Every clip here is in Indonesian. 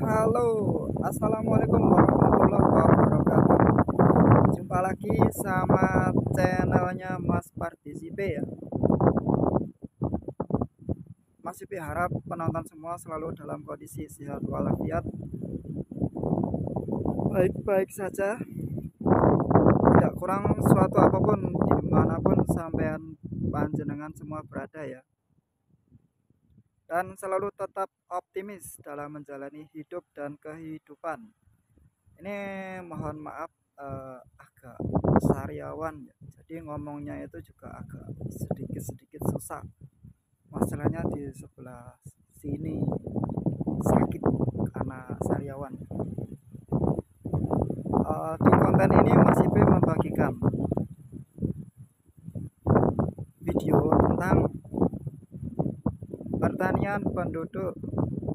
Halo, assalamualaikum warahmatullahi wabarakatuh. Jumpa lagi sama channelnya Mas Partisipe ya. Mas Ipe harap penonton semua selalu dalam kondisi sehat walafiat, baik-baik saja, tidak kurang suatu apapun dimanapun sampean panjenengan semua berada ya. Dan selalu tetap optimis dalam menjalani hidup dan kehidupan. Ini mohon maaf agak sariawan ya. Jadi ngomongnya itu juga agak sedikit-sedikit susah. Masalahnya di sebelah sini sakit karena sariawan. Di konten ini Mas Ipe membagikan video tentang pertanian penduduk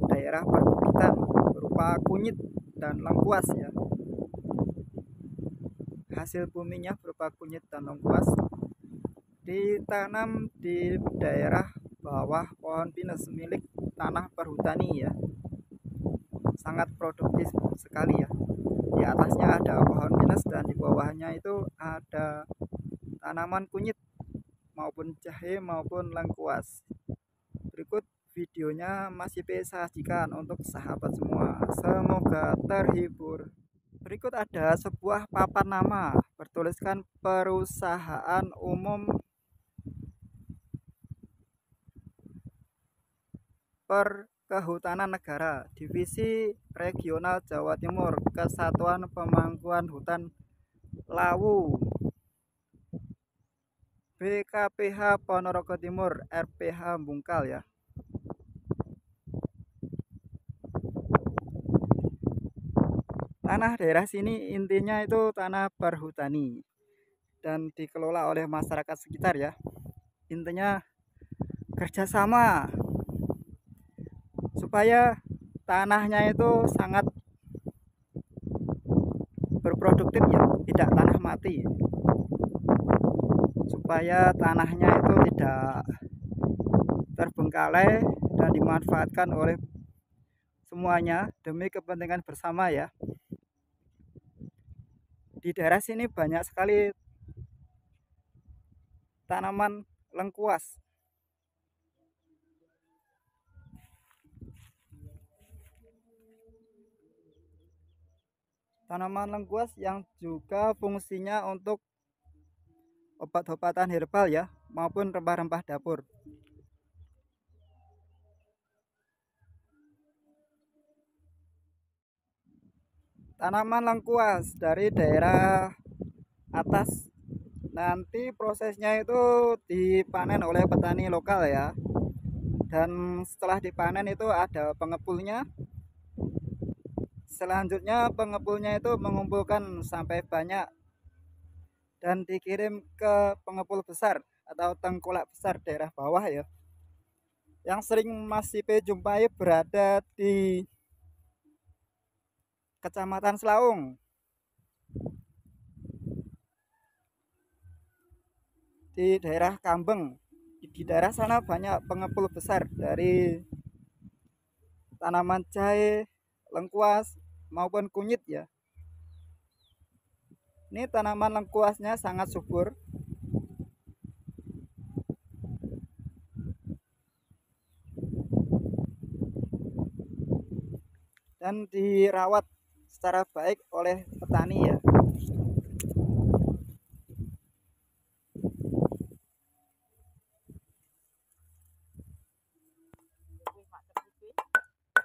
daerah perbukitan berupa kunyit dan lengkuas ya. Hasil buminya berupa kunyit dan lengkuas ditanam di daerah bawah pohon pinus milik tanah perhutani ya. Sangat produktif sekali ya. Di atasnya ada pohon pinus dan di bawahnya itu ada tanaman kunyit maupun jahe maupun lengkuas. Berikut videonya masih bisa sajikan untuk sahabat semua. Semoga terhibur. Berikut ada sebuah papan nama bertuliskan Perusahaan Umum Perkehutanan Negara Divisi Regional Jawa Timur Kesatuan Pemangkuan Hutan Lawu BKPH Ponorogo Timur RPH Bungkal ya. Tanah daerah sini intinya itu tanah perhutani dan dikelola oleh masyarakat sekitar ya. Intinya kerjasama supaya tanahnya itu sangat berproduktif ya, tidak tanah mati, supaya tanahnya itu tidak terbengkalai dan dimanfaatkan oleh semuanya demi kepentingan bersama ya. Di daerah sini banyak sekali tanaman lengkuas. Tanaman lengkuas yang juga fungsinya untuk obat-obatan herbal ya, maupun rempah-rempah dapur. Tanaman lengkuas dari daerah atas nanti prosesnya itu dipanen oleh petani lokal ya, dan setelah dipanen itu ada pengepulnya. Selanjutnya pengepulnya itu mengumpulkan sampai banyak dan dikirim ke pengepul besar atau tengkulak besar daerah bawah ya, yang sering masih jumpai berada di Kecamatan Selaung. Di daerah Kambeng, di daerah sana banyak pengepul besar dari tanaman jahe, lengkuas maupun kunyit ya. Ini tanaman lengkuasnya sangat subur dan dirawat secara baik oleh petani ya.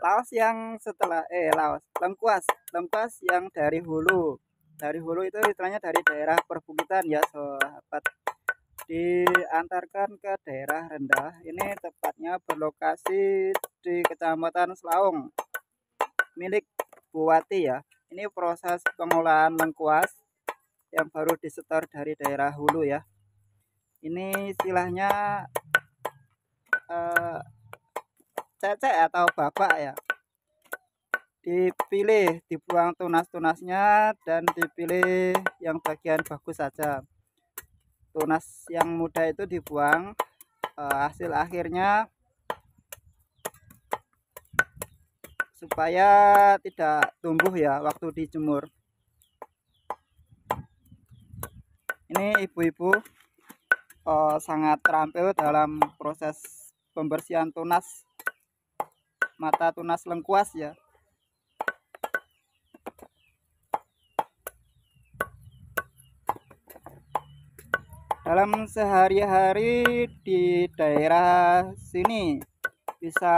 Laos yang setelah laos lengkuas yang dari hulu itu istilahnya dari daerah perbukitan ya sahabat, diantarkan ke daerah rendah. Ini tepatnya berlokasi di Kecamatan Selaung milik Buwati ya. Ini proses pengolahan lengkuas yang baru disetor dari daerah hulu ya. Ini istilahnya cecek atau babak ya. Dipilih, dibuang tunas-tunasnya dan dipilih yang bagian bagus saja. Tunas yang muda itu dibuang. Hasil akhirnya supaya tidak tumbuh ya waktu dijemur. Ini ibu-ibu sangat terampil dalam proses pembersihan tunas mata tunas lengkuas ya. Dalam sehari-hari di daerah sini bisa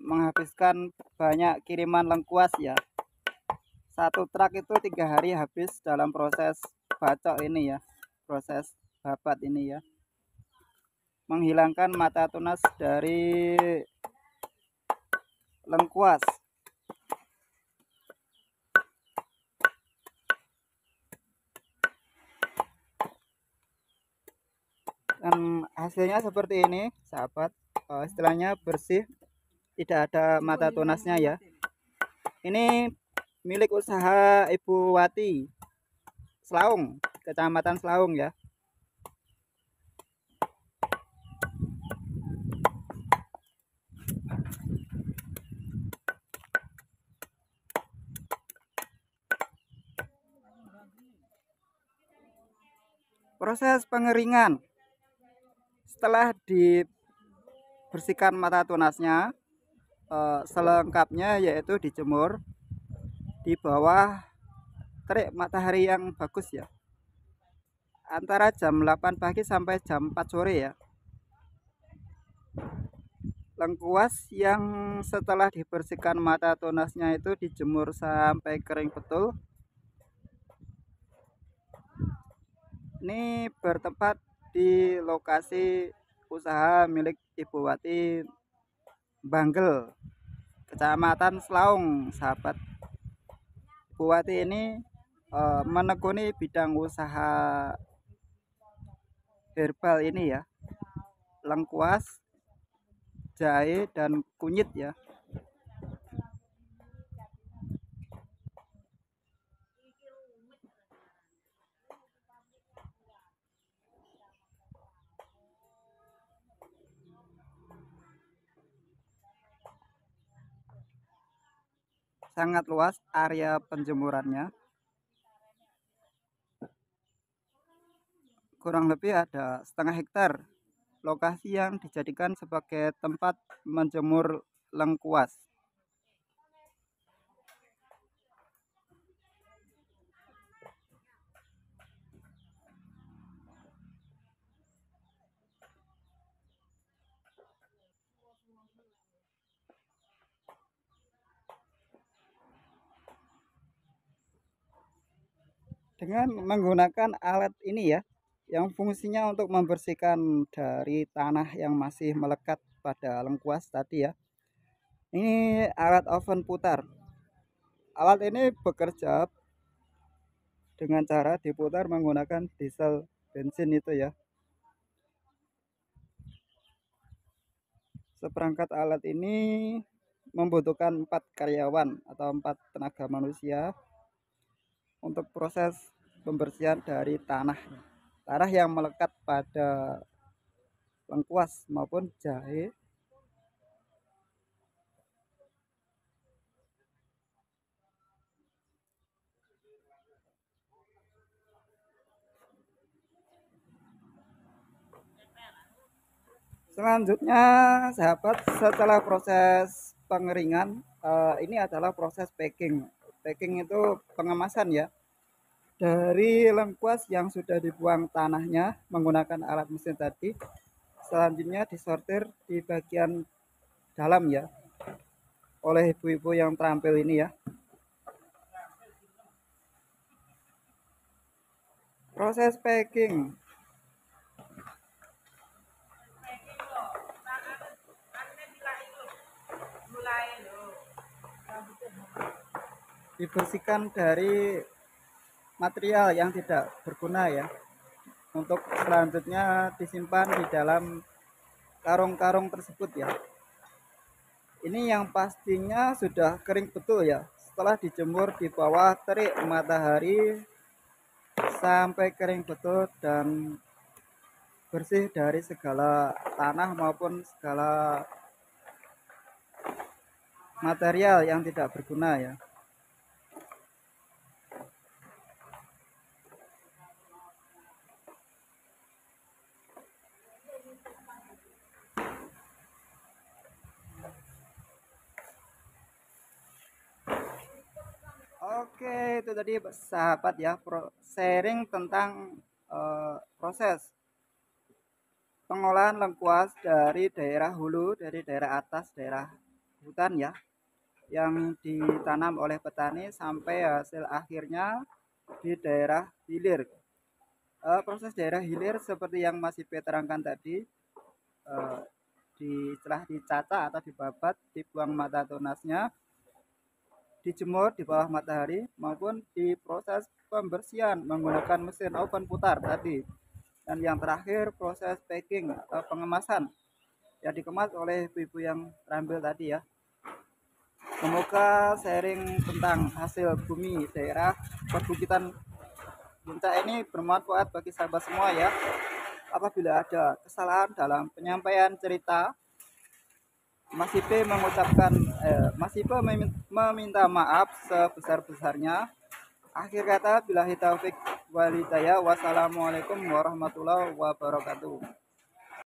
menghabiskan banyak kiriman lengkuas ya. Satu truk itu 3 hari habis dalam proses bacok ini ya, proses babat ini ya, menghilangkan mata tunas dari lengkuas. Dan hasilnya seperti ini sahabat, istilahnya bersih, tidak ada mata tunasnya ya. Ini milik usaha Ibu Wati, Selaung, Kecamatan Selaung ya. Proses pengeringan setelah dibersihkan mata tunasnya, selengkapnya yaitu dijemur di bawah terik matahari yang bagus ya, antara jam 8 pagi sampai jam 4 sore ya. Lengkuas yang setelah dibersihkan mata tunasnya itu dijemur sampai kering betul. Ini bertempat di lokasi usaha milik Ibu Wati, Banggel, Kecamatan Selaung sahabat. Ibu Wati ini menekuni bidang usaha herbal ini ya, lengkuas, jahe dan kunyit ya. Sangat luas area penjemurannya, kurang lebih ada setengah hektar lokasi yang dijadikan sebagai tempat menjemur lengkuas. Dengan menggunakan alat ini ya, yang fungsinya untuk membersihkan dari tanah yang masih melekat pada lengkuas tadi ya. Ini alat oven putar. Alat ini bekerja dengan cara diputar menggunakan diesel bensin itu ya. Seperangkat alat ini membutuhkan 4 karyawan atau 4 tenaga manusia untuk proses pembersihan dari tanah yang melekat pada lengkuas maupun jahe. Selanjutnya sahabat, setelah proses pengeringan, ini adalah proses packing. Packing itu pengemasan ya, dari lengkuas yang sudah dibuang tanahnya menggunakan alat mesin tadi. Selanjutnya disortir di bagian dalam ya, oleh ibu-ibu yang terampil ini ya. Proses packing dibersihkan dari material yang tidak berguna ya, untuk selanjutnya disimpan di dalam karung-karung tersebut ya. Ini yang pastinya sudah kering betul ya, setelah dijemur di bawah terik matahari sampai kering betul dan bersih dari segala tanah maupun segala material yang tidak berguna ya. Oke, itu tadi sahabat ya, sharing tentang proses pengolahan lengkuas dari daerah hulu, dari daerah atas, daerah hutan ya, yang ditanam oleh petani sampai hasil akhirnya di daerah hilir. Proses daerah hilir seperti yang Mas Ipe terangkan tadi, eh, setelah dicaca atau dibabat, dibuang mata tunasnya, dijemur di bawah matahari maupun diproses pembersihan menggunakan mesin oven putar tadi. Dan yang terakhir proses packing atau pengemasan yang dikemas oleh ibu-ibu yang terampil tadi ya. Semoga sharing tentang hasil bumi daerah perbukitan Puncak ini bermanfaat bagi sahabat semua ya. Apabila ada kesalahan dalam penyampaian cerita, Mas Ipe meminta maaf sebesar-besarnya. Akhir kata, billahi taufik walhidayah. Wassalamualaikum warahmatullahi wabarakatuh.